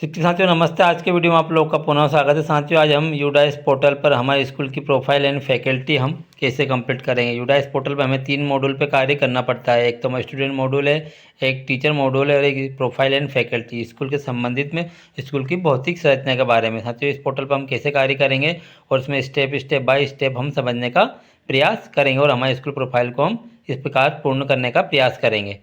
साथियों नमस्ते। आज के वीडियो में आप लोगों का पुनः स्वागत है। साथियों आज हम यूडाइस पोर्टल पर हमारे स्कूल की प्रोफाइल एंड फैकल्टी हम कैसे कंप्लीट करेंगे। यूडाइस पोर्टल पर हमें 3 मॉड्यूल पे कार्य करना पड़ता है। एक तो स्टूडेंट मॉड्यूल है, एक टीचर मॉड्यूल है और एक प्रोफाइल एंड फैकल्टी, स्कूल के संबंधित में स्कूल की भौतिक संरचना के बारे में। साथियों इस पोर्टल पर हम कैसे कार्य करेंगे और इसमें स्टेप बाय स्टेप हम समझने का प्रयास करेंगे और हमारे स्कूल प्रोफाइल को हम इस प्रकार पूर्ण करने का प्रयास करेंगे।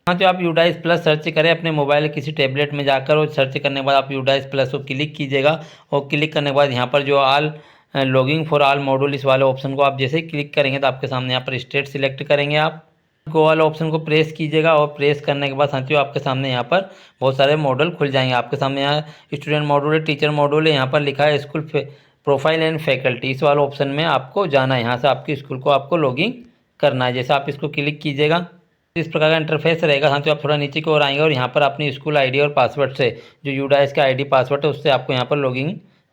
हाँ, तो आप यूडाइस प्लस सर्च करें अपने मोबाइल किसी टैबलेट में जाकर और सर्च करने के बाद आप यूडाइस प्लस को क्लिक कीजिएगा और क्लिक करने के बाद यहाँ पर जो all logging for all module इस वाले ऑप्शन को आप जैसे ही क्लिक करेंगे तो आपके सामने यहाँ पर स्टेट सिलेक्ट करेंगे। आप को वाले ऑप्शन को प्रेस कीजिएगा और प्रेस करने के बाद साथियों आपके सामने यहाँ पर बहुत सारे मॉडल खुल जाएंगे। आपके सामने यहाँ स्टूडेंट मॉड्यूल है, टीचर मॉड्यूल है, यहाँ पर लिखा है स्कूल प्रोफाइल एंड फैकल्टी। इस वाले ऑप्शन में आपको जाना है, यहाँ से आपकी स्कूल को आपको लॉगिंग करना है। जैसे आप इसको क्लिक कीजिएगा इस प्रकार का इंटरफेस रहेगा। साथियों आप थोड़ा नीचे की ओर आएंगे और यहाँ पर अपनी स्कूल आईडी और पासवर्ड से जो यूडाइस का आईडी पासवर्ड है उससे आपको यहाँ पर लॉगिन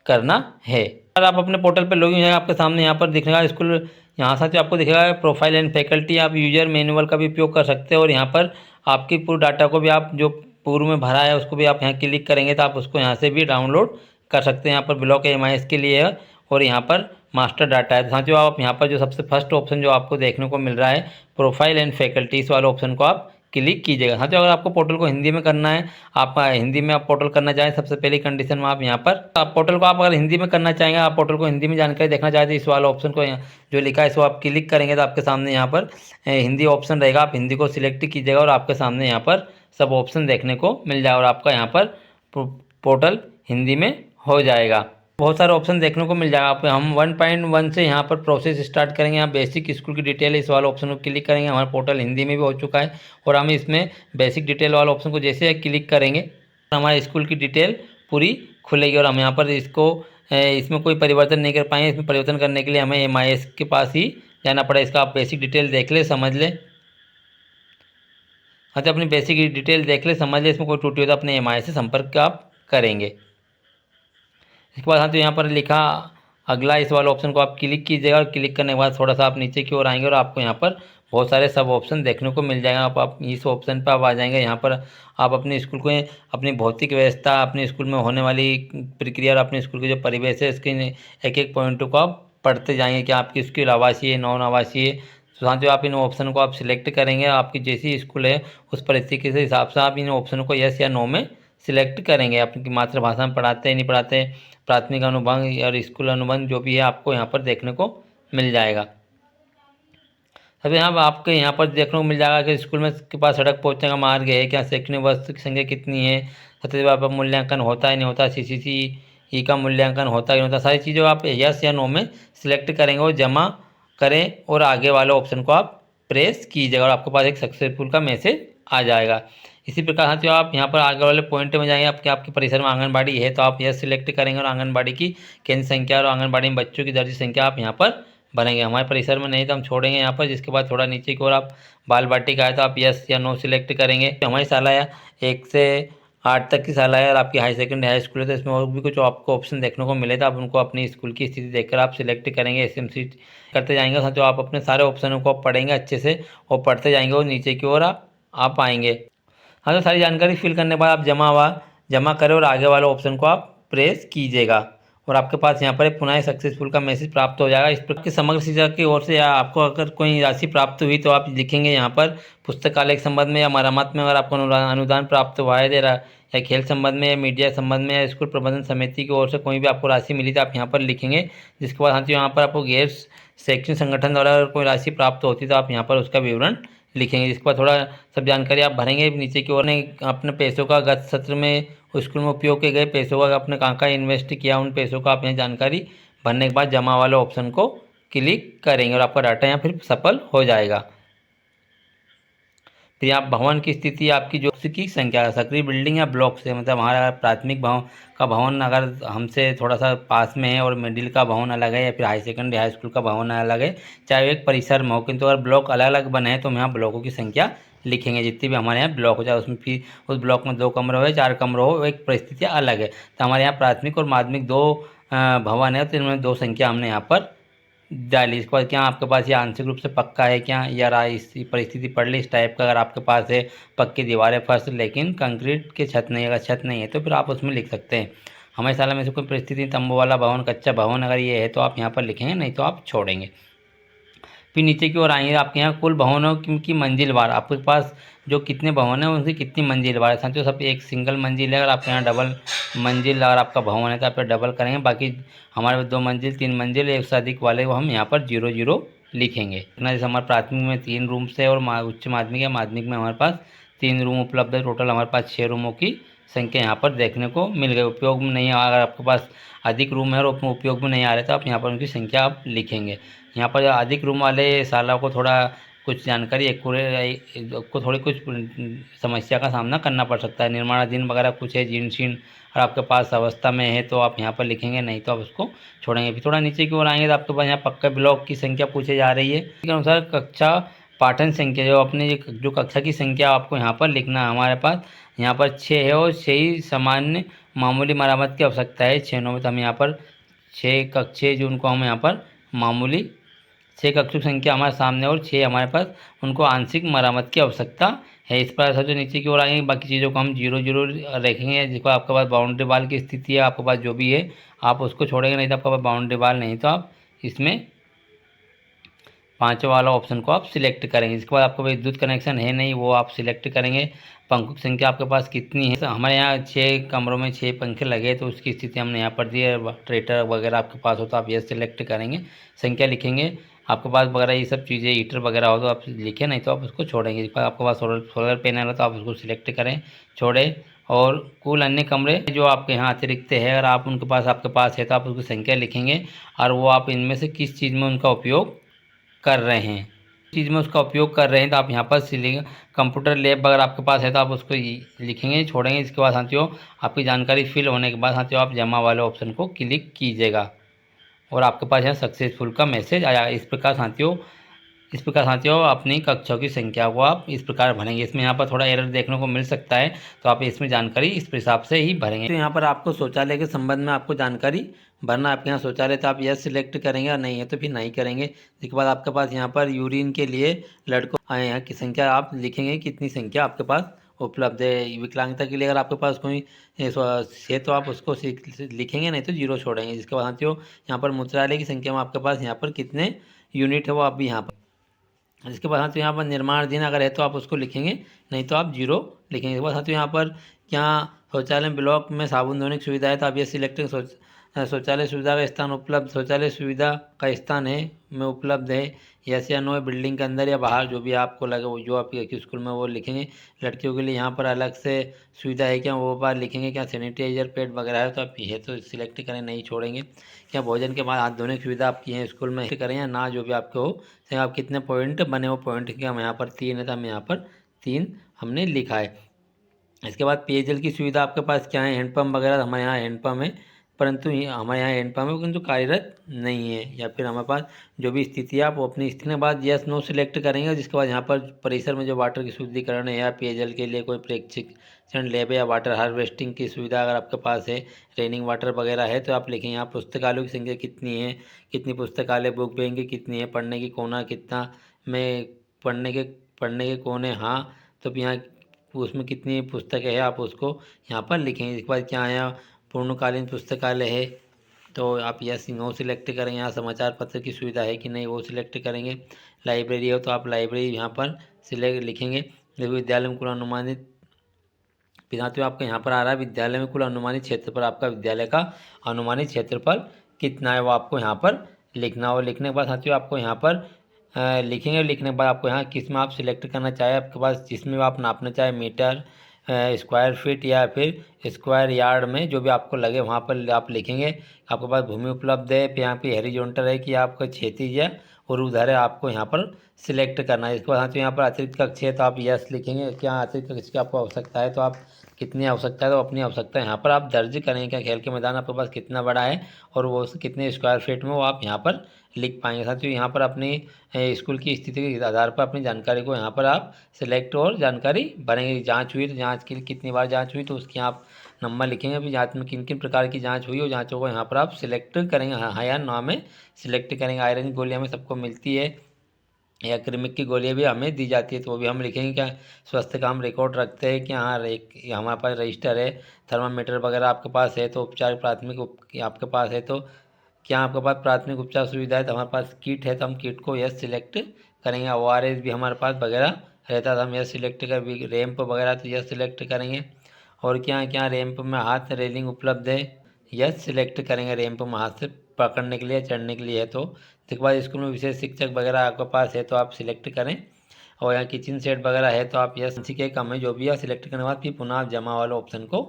करना है। अगर आप अपने पोर्टल पर लॉगिन हो जाएगा आपके सामने यहाँ पर दिखेगा स्कूल, यहाँ साथियों आपको दिखेगा प्रोफाइल एंड फैकल्टी। आप यूजर मैनुअल का भी उपयोग कर सकते हैं और यहाँ पर आपकी पूरी डाटा को भी आप जो पूर्व में भरा है उसको भी आप यहाँ क्लिक करेंगे तो आप उसको यहाँ से भी डाउनलोड कर सकते हैं। यहाँ पर ब्लॉक एमआईएस के लिए है और यहाँ पर मास्टर डाटा है। साथियों आप यहाँ पर जो सबसे फर्स्ट ऑप्शन जो आपको देखने को मिल रहा है प्रोफाइल एंड फैकल्टी, इस वाले ऑप्शन को आप क्लिक कीजिएगा। साथियों अगर आपको पोर्टल को हिंदी में करना है, आप हिंदी में आप पोर्टल करना चाहें, सबसे पहली कंडीशन में आप यहाँ पर आप पोर्टल को आप अगर हिंदी में करना चाहेंगे, आप पोर्टल को हिंदी में जानकारी देखना चाहते हैं, इस वाले ऑप्शन को जो लिखा है इसको आप क्लिक करेंगे तो आपके सामने यहाँ पर हिंदी ऑप्शन रहेगा। आप हिंदी को सिलेक्ट कीजिएगा और आपके सामने यहाँ पर सब ऑप्शन देखने को मिल जाएगा और आपका यहाँ पर पोर्टल हिंदी में हो जाएगा। बहुत सारे ऑप्शन देखने को मिल जाएगा। आप हम 1.1 से यहाँ पर प्रोसेस स्टार्ट करेंगे। यहाँ बेसिक स्कूल की डिटेल इस वाले ऑप्शन को क्लिक करेंगे। हमारा पोर्टल हिंदी में भी हो चुका है और हम इसमें बेसिक डिटेल वाले ऑप्शन को जैसे क्लिक करेंगे हमारे स्कूल की डिटेल पूरी खुलेगी और हम यहाँ पर इसको इसमें कोई परिवर्तन नहीं कर पाएंगे। इसमें परिवर्तन करने के लिए हमें एमआईएस के पास ही जाना पड़ा। इसका आप बेसिक डिटेल देख ले, समझ ले। अच्छा अपनी बेसिक डिटेल देख ले, समझ ले, इसमें कोई त्रुटि हो तो अपने एमआईएस से संपर्क आप करेंगे। इसके बाद हाँ तो यहाँ पर लिखा अगला इस वाले ऑप्शन को आप क्लिक कीजिएगा और क्लिक करने के बाद थोड़ा सा आप नीचे की ओर आएंगे और आपको यहाँ पर बहुत सारे सब ऑप्शन देखने को मिल जाएगा। आप इस ऑप्शन पर आप आ जाएंगे। यहाँ पर आप अपने स्कूल को अपनी भौतिक व्यवस्था, अपने स्कूल में होने वाली प्रक्रिया और अपने स्कूल के जो परिवेश है इसके एक एक पॉइंटों को आप पढ़ते जाएंगे कि आपकी स्कूल आवासीय है, नॉन आवासीय है। तो हाँ जो आप इन ऑप्शन को आप सिलेक्ट करेंगे, आपकी जैसी स्कूल है उस परिस्थिति के हिसाब से आप इन ऑप्शन को यस या नो में सिलेक्ट करेंगे। आपकी मातृभाषा में पढ़ाते हैं नहीं पढ़ाते, प्राथमिक अनुबंध और स्कूल अनुबंध जो भी है आपको यहाँ पर देखने को मिल जाएगा। अब यहाँ आपके यहाँ पर देखने को मिल जाएगा कि स्कूल में के पास सड़क पहुँचने का मार्ग है क्या, शैक्षणिक वस्तु की संख्या कितनी है, सत्यता पर मूल्यांकन होता है नहीं होता, सीसीसी का मूल्यांकन होता है नहीं होता। सारी चीज़ों आप यस या नो में सिलेक्ट करेंगे और जमा करें और आगे वाले ऑप्शन को आप प्रेस कीजिएगा और आपके पास एक सक्सेसफुल का मैसेज आ जाएगा। इसी प्रकार साथियों आप यहाँ पर आगे वाले पॉइंट में जाएंगे। आपके परिसर में आंगनबाड़ी है तो आप यह सिलेक्ट करेंगे और आंगनबाड़ी की केंद्र संख्या और आंगनबाड़ी में बच्चों की दर्ज संख्या आप यहाँ पर भरेंगे। हमारे परिसर में नहीं तो हम छोड़ेंगे यहाँ पर। जिसके बाद थोड़ा नीचे की ओर आप बाल बाटिका है तो आप यस या नो सिलेक्ट करेंगे। तो हमारी शाला 1 से 8 तक की शाला है और आपकी हाई सेकेंडरी हाई स्कूल है तो इसमें और भी कुछ आपको ऑप्शन देखने को मिले तो आप उनको अपनी स्कूल की स्थिति देखकर आप सिलेक्ट करेंगे। एसएमसी करते जाएंगे साथ आप अपने सारे ऑप्शनों को आप पढ़ेंगे अच्छे से और पढ़ते जाएंगे और नीचे की ओर आप आएंगे। हाँ तो सारी जानकारी फिल करने के बाद आप जमा करें और आगे वाले ऑप्शन को आप प्रेस कीजिएगा और आपके पास यहाँ पर एक पुनः सक्सेसफुल का मैसेज प्राप्त हो जाएगा। इस प्रकार की समग्र शिक्षा की ओर से आपको अगर कोई राशि प्राप्त हुई तो आप लिखेंगे यहाँ पर पुस्तकालय के संबंध में या मरम्मत में अगर आपको अनुदान प्राप्त हुआ है या खेल संबंध में या मीडिया संबंध में या स्कूल प्रबंधन समिति की ओर से कोई भी आपको राशि मिली तो आप यहाँ पर लिखेंगे। जिसके बाद हाँ यहाँ पर आपको गैर शैक्षणिक संगठन द्वारा अगर कोई राशि प्राप्त होती तो आप यहाँ पर उसका विवरण लिखेंगे। जिसके बाद थोड़ा सब जानकारी आप भरेंगे। नीचे की ओर ने अपने पैसों का गत सत्र में स्कूल में उपयोग किए गए पैसों का आपने कहाँ कहाँ इन्वेस्ट किया उन पैसों का आप यहाँ जानकारी भरने के बाद जमा वाले ऑप्शन को क्लिक करेंगे और आपका डाटा यहाँ फिर सफल हो जाएगा। फिर आप भवन की स्थिति, आपकी जो की संख्या, सक्रिय बिल्डिंग या ब्लॉक से, मतलब हमारा प्राथमिक भवन अगर हमसे थोड़ा सा पास में है और मिडिल का भवन अलग है या फिर हाई सेकेंडरी हाई स्कूल का भवन अलग है, चाहे एक परिसर में हो, किंतु अगर ब्लॉक अलग अलग बने हैं तो हम यहाँ ब्लॉकों की संख्या लिखेंगे। जितनी भी हमारे यहाँ ब्लॉक हो जाए उसमें फिर उस ब्लॉक में 2 कमरे हो 4 कमरे हो, एक परिस्थितियाँ अलग है। तो हमारे यहाँ प्राथमिक और माध्यमिक 2 भवन है तो इनमें 2 संख्या हमने यहाँ पर डालिए। इसके बाद क्या आपके पास ये आंशिक रूप से पक्का है क्या, या इस परिस्थिति पड़ ली इस टाइप का, अगर आपके पास है पक्की दीवारें फर्श लेकिन कंक्रीट के छत नहीं, अगर छत नहीं है तो फिर आप उसमें लिख सकते हैं हमारे साल में से कोई परिस्थिति तंबू वाला भवन, कच्चा भवन अगर ये है तो आप यहाँ पर लिखेंगे, नहीं तो आप छोड़ेंगे। फिर नीचे की ओर आएंगे, आपके यहाँ कुल भवनों की मंजिलवार आपके पास जो कितने भवन है उनकी कितनी मंजिलवार है। साथियों सब एक सिंगल मंजिल है, अगर आपके यहाँ डबल मंजिल अगर आपका भवन है तो आप डबल करेंगे, बाकी हमारे 2 मंजिल 3 मंजिल एक से अधिक वाले को हम यहाँ पर 0 0 लिखेंगे। इतना जैसे हमारे प्राथमिक में 3 रूम्स है और उच्च माध्यमिक या माध्यमिक में हमारे पास 3 रूम उपलब्ध है, टोटल हमारे पास 6 रूमों की संख्या यहाँ पर देखने को मिल गई। उपयोग में नहीं, अगर आपके पास अधिक रूम है और उपयोग में नहीं आ रहे तो आप यहाँ पर उनकी संख्या आप लिखेंगे। यहाँ पर अधिक रूम वाले शाला को थोड़ा कुछ जानकारी आपको थोड़ी कुछ समस्या का सामना करना पड़ सकता है, निर्माणाधीन वगैरह कुछ है, जीर्ण शीर्ण और आपके पास अवस्था में है तो आप यहाँ पर लिखेंगे, नहीं तो आप उसको छोड़ेंगे। फिर थोड़ा नीचे की ओर आएंगे तो आपके पास यहाँ पक्के ब्लॉक की संख्या पूछी जा रही है, इसके अनुसार कक्षा पाठन संख्या जो अपने जो कक्षा की संख्या आपको यहाँ पर लिखना है। हमारे पास यहाँ पर 6 है और 6 ही सामान्य मामूली मरम्मत की आवश्यकता है, 6 9 में तो हम यहाँ पर 6 कक्षे जो उनको हम यहाँ पर मामूली 6 कक्षों की संख्या हमारे सामने और 6 हमारे पास उनको आंशिक मरम्मत की आवश्यकता है। इस पर जो नीचे की ओर आएंगे बाकी चीज़ों को हम 0 0 रखेंगे। जिसको आपके पास बाउंड्री वाल की स्थिति है आपके पास जो भी है आप उसको छोड़ेंगे, नहीं तो आपके पास बाउंड्री वाल नहीं तो आप इसमें 5 वाला ऑप्शन को आप सिलेक्ट करेंगे। इसके बाद आपको विद्युत कनेक्शन है नहीं वो आप सिलेक्ट करेंगे। पंखों की संख्या आपके पास कितनी है, हमारे यहाँ 6 कमरों में 6 पंखे लगे तो उसकी स्थिति हमने यहाँ पर दी है। ट्रेटर वगैरह आपके पास हो तो आप ये सिलेक्ट करेंगे, संख्या लिखेंगे। आपके पास वगैरह ये सब चीज़ें हीटर वगैरह हो तो आप लिखें, नहीं तो आप उसको छोड़ेंगे। इसके बाद आपके पास सोलर पैनल है तो आप उसको सिलेक्ट करें, छोड़ें। और कुल अन्य कमरे जो आपके यहाँ अतिरिक्त है अगर आप उनके पास आपके पास है तो आप उसकी संख्या लिखेंगे और वो आप इनमें से किस चीज़ में उनका उपयोग कर रहे हैं, चीज़ में उसका उपयोग कर रहे हैं तो आप यहाँ पर सिलेंगे। कंप्यूटर लैब अगर आपके पास है तो आप उसको लिखेंगे, छोड़ेंगे। इसके बाद साथियों आपकी जानकारी फिल होने के बाद साथियों आप जमा वाले ऑप्शन को क्लिक कीजिएगा और आपके पास यहाँ सक्सेसफुल का मैसेज आया। इस प्रकार साथियों अपनी कक्षाओं की संख्या को आप इस प्रकार भरेंगे। इसमें यहाँ पर थोड़ा एरर देखने को मिल सकता है तो आप इसमें जानकारी इस हिसाब से ही भरेंगे। तो यहाँ पर आपको शौचालय के संबंध में आपको जानकारी भरना, आपके यहाँ शौचालय तो आप यस सिलेक्ट करेंगे और नहीं है तो फिर नहीं करेंगे। इसके बाद आपके पास यहाँ पर यूरिन के लिए लड़कों आए हैं की संख्या आप लिखेंगे, कितनी संख्या आपके पास उपलब्ध है। विकलांगता के लिए अगर आपके पास कोई है तो आप उसको लिखेंगे, नहीं तो 0 छोड़ेंगे। जिसके बाद साथियों यहाँ पर मूत्रालय की संख्या में आपके पास यहाँ पर कितने यूनिट है वो आप भी यहाँ पर। जिसके बाद साथियों यहाँ पर निर्माणाधीन अगर है तो आप उसको लिखेंगे, नहीं तो आप 0 लिखेंगे। इसके बाद साथियों यहाँ पर क्या शौचालय ब्लॉक में साबुन धोने की सुविधा है तो आप ये सिलेक्ट शौचालय सुविधा का स्थान उपलब्ध, शौचालय सुविधा का स्थान है में उपलब्ध है यस या नो, बिल्डिंग के अंदर या बाहर जो भी आपको लगे वो जो आपके स्कूल में वो लिखेंगे। लड़कियों के लिए यहाँ पर अलग से सुविधा है क्या वो बात लिखेंगे। क्या सैनिटाइजर पैड वगैरह है तो आप ये तो सिलेक्ट करें, नहीं छोड़ेंगे। क्या भोजन के बाद हाथ धोने की सुविधा आपकी है स्कूल में करें या ना, जो भी आपको हो। चाहे आप कितने पॉइंट बने वो पॉइंट के हम यहाँ पर 3 है तो हम यहाँ पर 3 हमने लिखा है। इसके बाद पेयजल की सुविधा आपके पास क्या है, हैंडपम्प वगैरह हमारे यहाँ हैंडपम्प है, परंतु हमारे यहाँ हैंडपम्प है किंतु कार्यरत नहीं है। या फिर हमारे पास जो भी स्थिति है आप वो अपनी स्थिति के बाद यस नो सिलेक्ट करेंगे। जिसके बाद यहाँ पर परिसर में जो वाटर की शुद्धिकरण है या पेयजल के लिए कोई प्रशिक्षण लैब या वाटर हार्वेस्टिंग की सुविधा अगर आपके पास है, रेनिंग वाटर वगैरह है तो आप लिखें। यहाँ पुस्तकालयों की संख्या कितनी है, कितनी पुस्तकालय बुक बैंक की कितनी है, पढ़ने की कोना कितना में पढ़ने के कोने हाँ तो यहाँ उसमें कितनी पुस्तकें है आप उसको यहाँ पर लिखेंगे। इसके बाद क्या आया पूर्णकालीन पुस्तकालय है तो आप यस नो सिलेक्ट करेंगे। यहाँ समाचार पत्र की सुविधा है कि नहीं वो सिलेक्ट करेंगे। लाइब्रेरी हो तो आप लाइब्रेरी यहाँ पर सिलेक्ट लिखेंगे। देखो विद्यालय में कुल अनुमानित साथियों आपका यहाँ पर आ रहा है विद्यालय में कुल अनुमानित क्षेत्रफल, आपका विद्यालय का अनुमानित क्षेत्रफल कितना है वो आपको यहाँ पर लिखना हो। लिखने के बाद साथियों आपको यहाँ पर लिखेंगे। लिखने के बाद आपको यहाँ किस में आप सिलेक्ट करना चाहे, आपके पास जिसमें आप नापना चाहे मीटर स्क्वायर फीट या फिर स्क्वायर यार्ड में जो भी आपको लगे वहाँ पर आप लिखेंगे। आपके पास भूमि उपलब्ध है, फिर यहाँ पे हॉरिजॉन्टल है कि आपका क्षैतिज है और उधर है आपको यहाँ पर सिलेक्ट करना है। इसके बाद तो यहाँ पर अतिरिक्त कक्ष है तो आप यस लिखेंगे। क्या अतिरिक्त कक्ष की आपको आवश्यकता है तो आप कितनी आवश्यकता है तो अपनी आवश्यकता यहाँ पर आप दर्ज करेंगे। क्या खेल के मैदान आपके पास कितना बड़ा है और वो कितने स्क्वायर फीट में वो आप यहाँ पर लिख पाएंगे। साथियों यहाँ पर अपनी स्कूल की स्थिति के आधार पर अपनी जानकारी को यहाँ पर आप सिलेक्ट और जानकारी भरेंगे। जांच हुई तो जांच की कितनी बार जांच हुई तो उसकी आप नंबर लिखेंगे। अभी जाँच में किन किन प्रकार की जाँच हुई और जाँचों को यहाँ पर आप सिलेक्ट करेंगे, हाँ या ना में सिलेक्ट करेंगे। आयरन की गोली हमें सबको मिलती है या क्रिमिक की गोलियाँ भी हमें दी जाती है, तो वो भी हम लिखेंगे। क्या स्वास्थ्य का हम रिकॉर्ड रखते हैं कि हाँ हमारे पास रजिस्टर है, थर्मामीटर वगैरह आपके पास है, तो उपचार प्राथमिक आपके पास है, तो क्या आपके पास प्राथमिक उपचार सुविधा है, तो हमारे पास किट है, तो हम किट को यस सिलेक्ट करेंगे। ORS भी हमारे पास वगैरह रहता था, हम यस सिलेक्ट कर भी। रैंप वगैरह तो यस सिलेक्ट करेंगे। और क्या क्या रैंप में हाथ रेलिंग उपलब्ध है, यस सिलेक्ट करेंगे। रैंप में हाथ से पकड़ने के लिए चढ़ने के लिए है, तो उसके बाद स्कूल में विशेष शिक्षक वगैरह आपके पास है तो आप सिलेक्ट करें। और यहाँ किचन सेट वगैरह है तो आप यस के कम है जो भी है सिलेक्ट करने के बाद फिर पुनः आप जमा वाले ऑप्शन को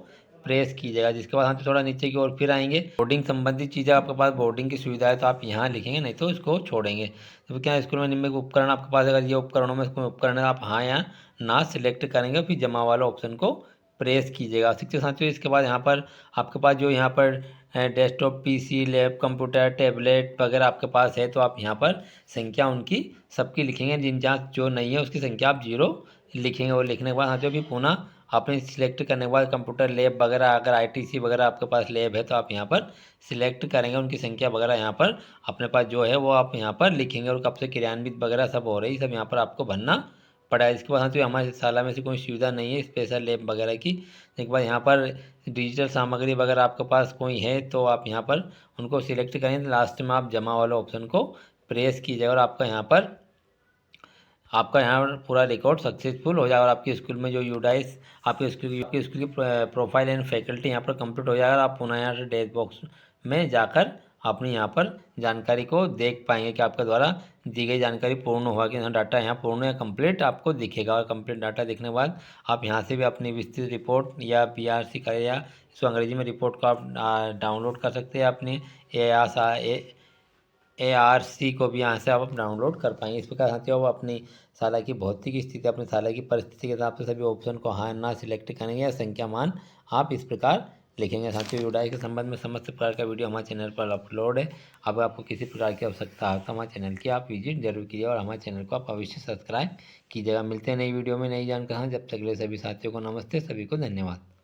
प्रेस कीजिएगा। जिसके बाद हम थोड़ा नीचे की ओर फिर आएंगे। बोर्डिंग संबंधित चीज़ें आपके पास बोर्डिंग की सुविधा है तो आप यहाँ लिखेंगे, नहीं तो इसको छोड़ेंगे। तो क्या स्कूल में निम्नलिखित उपकरण आपके पास अगर ये उपकरणों में कोई उपकरण है आप हाँ या ना सिलेक्ट करेंगे, फिर जमा वाला ऑप्शन को प्रेस कीजिएगा। शिक्षक साथियों, इसके बाद यहाँ पर आपके पास जो यहाँ पर desktop PC lab computer tablet वगैरह आपके पास है तो आप यहाँ पर संख्या उनकी सबकी लिखेंगे। जिन जाँच जो नहीं है उसकी संख्या आप 0 लिखेंगे। और लिखने के बाद हाँ जो भी पुनः आपने सिलेक्ट करने के बाद कंप्यूटर लैब वगैरह अगर ITC वगैरह आपके पास लैब है तो आप यहाँ पर सिलेक्ट करेंगे। उनकी संख्या वगैरह यहाँ पर अपने पास जो है वो आप यहाँ पर लिखेंगे। और कब से क्रियान्वित वगैरह सब हो रही सब यहाँ पर आपको भरना पड़ा है। इसके बाद हाँ तो हमारे शाला में से कोई सुविधा नहीं है स्पेशल लैब वगैरह की। एक बार यहाँ पर डिजिटल सामग्री वगैरह आपके पास कोई है तो आप यहाँ पर उनको सिलेक्ट करेंगे। लास्ट में आप जमा वाला ऑप्शन को प्रेस कीजिएगा और आपका यहाँ पर पूरा रिकॉर्ड सक्सेसफुल हो जाएगा। और आपके स्कूल में जो यूडाइस आपके स्कूल की प्रोफाइल एंड फैकल्टी यहाँ पर कंप्लीट हो जाएगा। आप पुनः यहाँ से डैश बॉक्स में जाकर अपनी यहाँ पर जानकारी को देख पाएंगे कि आपके द्वारा दी गई जानकारी पूर्ण हुआ कि डाटा यहाँ पूर्ण या कंप्लीट आपको दिखेगा। और कंप्लीट डाटा देखने के बाद आप यहाँ से भी अपनी विस्तृत रिपोर्ट या BRC का या इसको अंग्रेजी में रिपोर्ट को आप डाउनलोड कर सकते हैं। अपने ARC को भी यहाँ से आप डाउनलोड कर पाएंगे। इस प्रकार साथियों आप अपनी शाला की भौतिक स्थिति अपनी शाला की परिस्थिति के हिसाब से सभी ऑप्शन को हाँ ना सिलेक्ट करेंगे या संख्या मान आप इस प्रकार लिखेंगे। साथियों यूडाई के संबंध में समस्त प्रकार का वीडियो हमारे चैनल पर अपलोड है। अब आपको किसी प्रकार की आवश्यकता हो तो हमारे चैनल की आप विजिट जरूर कीजिए और हमारे चैनल को आप अवश्य सब्सक्राइब कीजिएगा। मिलते हैं नई वीडियो में नई जानकारी। जब तक के लिए सभी साथियों को नमस्ते, सभी को धन्यवाद।